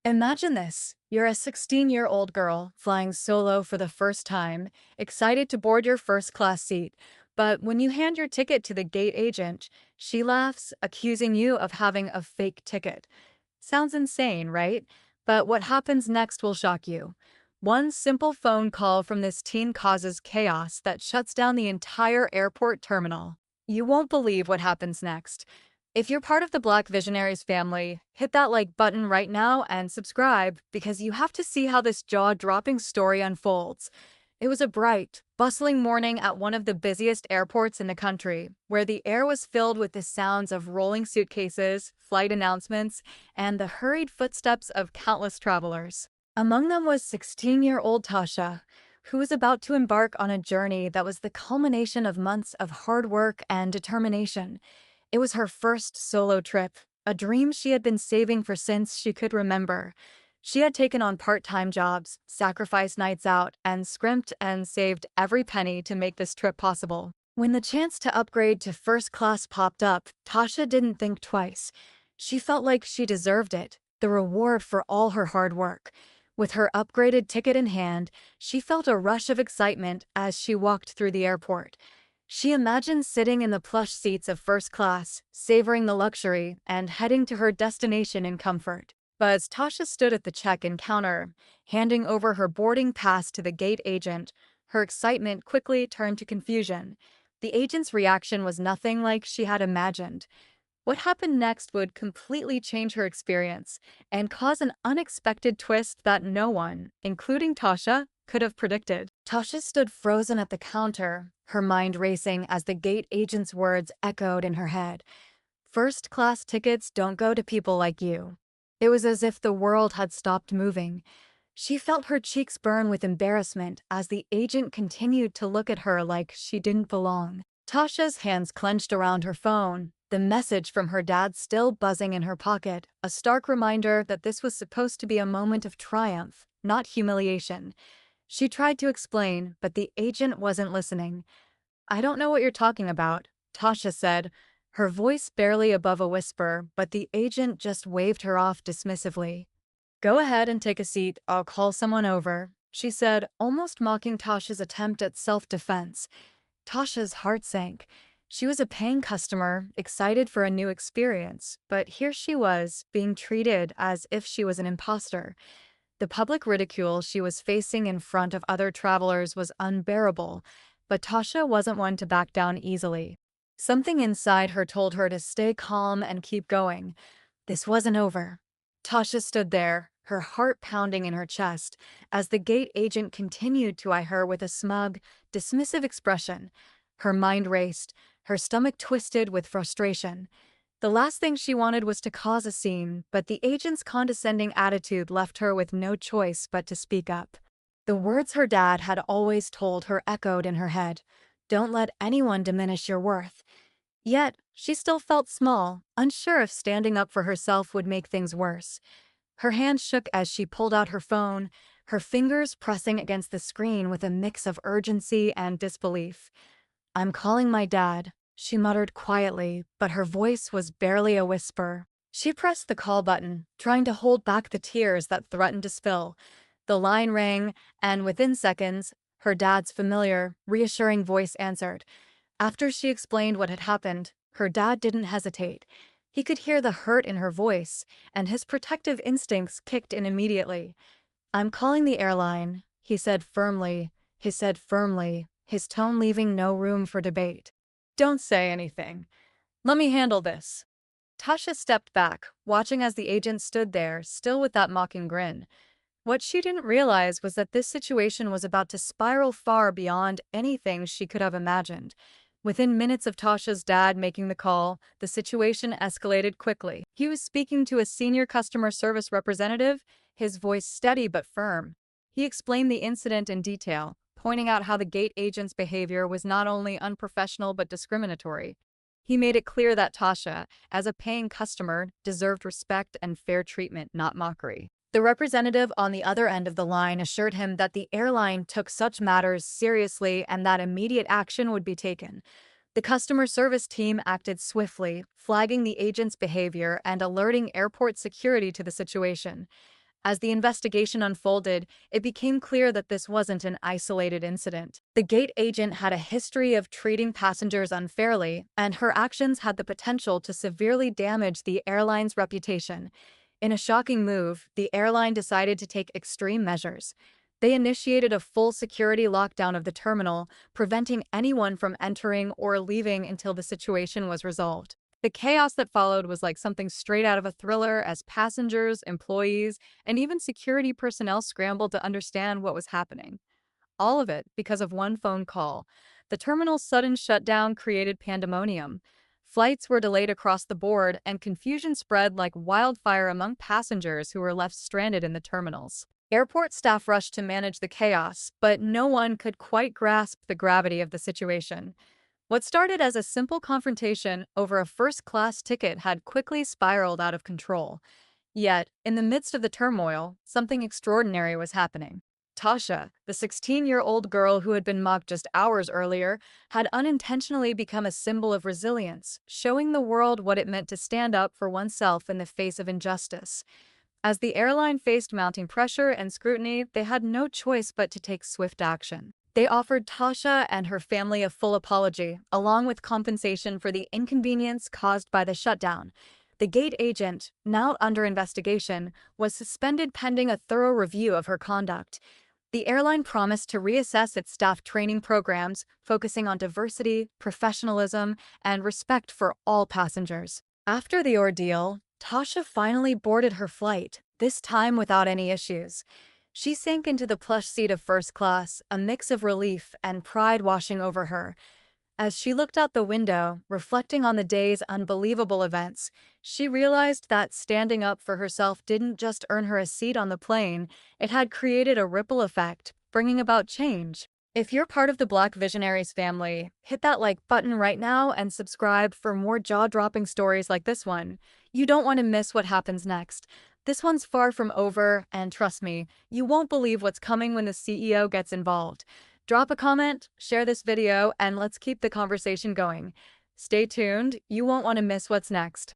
Imagine this. You're a 16-year-old girl flying solo for the first time, excited to board your first-class seat. But when you hand your ticket to the gate agent, she laughs, accusing you of having a fake ticket. Sounds insane, right? But what happens next will shock you. One simple phone call from this teen causes chaos that shuts down the entire airport terminal. You won't believe what happens next. If you're part of the Black Visionaries family, hit that like button right now and subscribe because you have to see how this jaw-dropping story unfolds. It was a bright, bustling morning at one of the busiest airports in the country, where the air was filled with the sounds of rolling suitcases, flight announcements, and the hurried footsteps of countless travelers. Among them was 16-year-old Tasha, who was about to embark on a journey that was the culmination of months of hard work and determination. It was her first solo trip, a dream she had been saving for since she could remember. She had taken on part-time jobs, sacrificed nights out, and scrimped and saved every penny to make this trip possible. When the chance to upgrade to first class popped up, Tasha didn't think twice. She felt like she deserved it, the reward for all her hard work. With her upgraded ticket in hand, she felt a rush of excitement as she walked through the airport. She imagined sitting in the plush seats of first class, savoring the luxury, and heading to her destination in comfort. But as Tasha stood at the check-in counter, handing over her boarding pass to the gate agent, her excitement quickly turned to confusion. The agent's reaction was nothing like she had imagined. What happened next would completely change her experience and cause an unexpected twist that no one, including Tasha, could have predicted. Tasha stood frozen at the counter, her mind racing as the gate agent's words echoed in her head. First-class tickets don't go to people like you. It was as if the world had stopped moving. She felt her cheeks burn with embarrassment as the agent continued to look at her like she didn't belong. Tasha's hands clenched around her phone, the message from her dad still buzzing in her pocket, a stark reminder that this was supposed to be a moment of triumph, not humiliation. She tried to explain, but the agent wasn't listening. "I don't know what you're talking about," Tasha said, her voice barely above a whisper, but the agent just waved her off dismissively. "Go ahead and take a seat, I'll call someone over," she said, almost mocking Tasha's attempt at self-defense. Tasha's heart sank. She was a paying customer, excited for a new experience, but here she was, being treated as if she was an imposter. The public ridicule she was facing in front of other travelers was unbearable, but Tasha wasn't one to back down easily. Something inside her told her to stay calm and keep going. This wasn't over. Tasha stood there, her heart pounding in her chest, as the gate agent continued to eye her with a smug, dismissive expression. Her mind raced, her stomach twisted with frustration. The last thing she wanted was to cause a scene, but the agent's condescending attitude left her with no choice but to speak up. The words her dad had always told her echoed in her head. "Don't let anyone diminish your worth." Yet, she still felt small, unsure if standing up for herself would make things worse. Her hand shook as she pulled out her phone, her fingers pressing against the screen with a mix of urgency and disbelief. "I'm calling my dad," she muttered quietly, but her voice was barely a whisper. She pressed the call button, trying to hold back the tears that threatened to spill. The line rang, and within seconds, her dad's familiar, reassuring voice answered. After she explained what had happened, her dad didn't hesitate. He could hear the hurt in her voice, and his protective instincts kicked in immediately. "I'm calling the airline," he said firmly, his tone leaving no room for debate. "Don't say anything. Let me handle this." Tasha stepped back, watching as the agent stood there, still with that mocking grin. What she didn't realize was that this situation was about to spiral far beyond anything she could have imagined. Within minutes of Tasha's dad making the call, the situation escalated quickly. He was speaking to a senior customer service representative, his voice steady but firm. He explained the incident in detail, pointing out how the gate agent's behavior was not only unprofessional but discriminatory. He made it clear that Tasha, as a paying customer, deserved respect and fair treatment, not mockery. The representative on the other end of the line assured him that the airline took such matters seriously and that immediate action would be taken. The customer service team acted swiftly, flagging the agent's behavior and alerting airport security to the situation. As the investigation unfolded, it became clear that this wasn't an isolated incident. The gate agent had a history of treating passengers unfairly, and her actions had the potential to severely damage the airline's reputation. In a shocking move, the airline decided to take extreme measures. They initiated a full security lockdown of the terminal, preventing anyone from entering or leaving until the situation was resolved. The chaos that followed was like something straight out of a thriller as passengers, employees, and even security personnel scrambled to understand what was happening. All of it because of one phone call. The terminal's sudden shutdown created pandemonium. Flights were delayed across the board, and confusion spread like wildfire among passengers who were left stranded in the terminals. Airport staff rushed to manage the chaos, but no one could quite grasp the gravity of the situation. What started as a simple confrontation over a first-class ticket had quickly spiraled out of control. Yet, in the midst of the turmoil, something extraordinary was happening. Tasha, the 16-year-old girl who had been mocked just hours earlier, had unintentionally become a symbol of resilience, showing the world what it meant to stand up for oneself in the face of injustice. As the airline faced mounting pressure and scrutiny, they had no choice but to take swift action. They offered Tasha and her family a full apology, along with compensation for the inconvenience caused by the shutdown. The gate agent, now under investigation, was suspended pending a thorough review of her conduct. The airline promised to reassess its staff training programs, focusing on diversity, professionalism, and respect for all passengers. After the ordeal, Tasha finally boarded her flight, this time without any issues. She sank into the plush seat of first class, a mix of relief and pride washing over her. As she looked out the window, reflecting on the day's unbelievable events, she realized that standing up for herself didn't just earn her a seat on the plane, it had created a ripple effect, bringing about change. If you're part of the Black Visionaries family, hit that like button right now and subscribe for more jaw-dropping stories like this one. You don't want to miss what happens next. This one's far from over, and trust me, you won't believe what's coming when the CEO gets involved. Drop a comment, share this video, and let's keep the conversation going. Stay tuned, you won't want to miss what's next.